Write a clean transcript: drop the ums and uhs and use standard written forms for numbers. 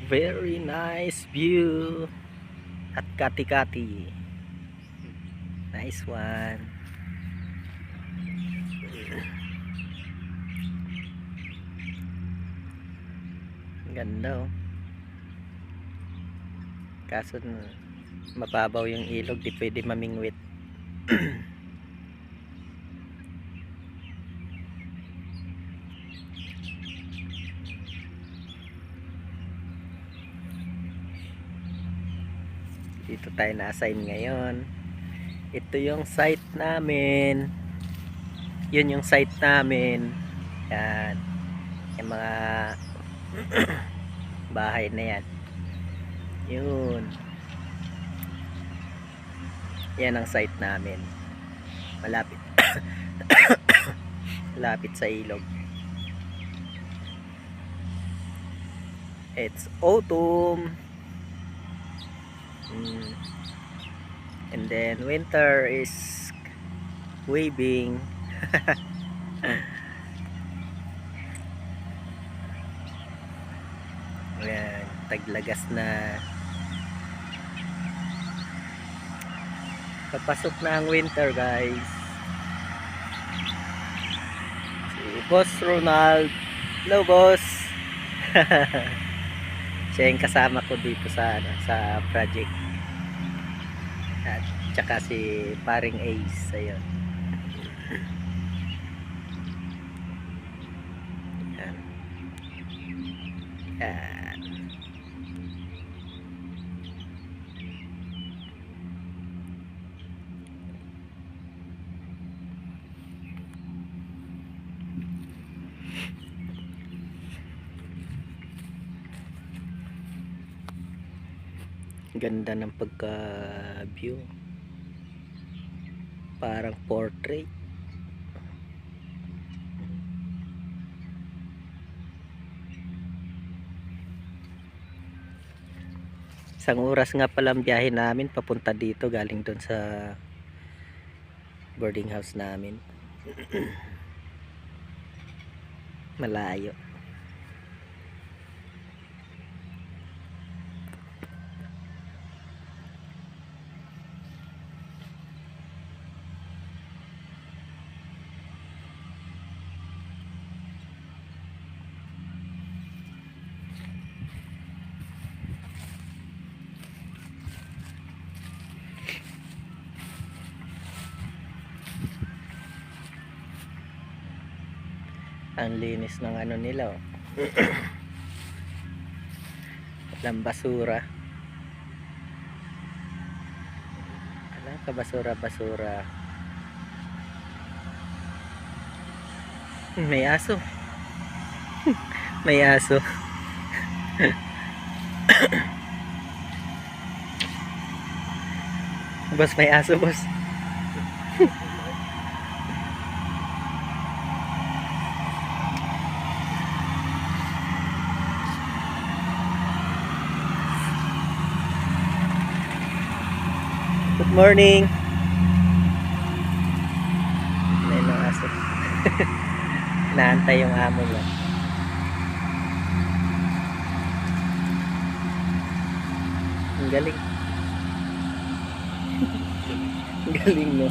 Very nice view at kati-kati. Nice one. Ganda oh. Kaso mababaw yung ilog, di pwede mamingwit. Dito tayo na-assign ngayon. Ito yung site namin. Yun yung site namin. Yan. Yung mga bahay na yan. Yun. Yan ang site namin. Malapit. Malapit sa ilog. It's autumn. And then winter is waving. Ayan, taglagas na. Papasok na ang winter, guys. Si Boss Ronald. Hello, boss. Siya yung kasama ko dito sa project. At tsaka si paring Ace. Ayun. Yan. Yan. Ganda ng pagka-view. Parang portrait. Isang oras nga palang biyahe namin papunta dito, galing doon sa boarding house namin. Malayo. Ang linis ng ano nila oh. Walang basura. Walang kabasura-basura. May aso. May aso. Boss, may aso, boss. Good morning. May mga aso. Naantay yung amo mo. Ang galing. Ang galing no.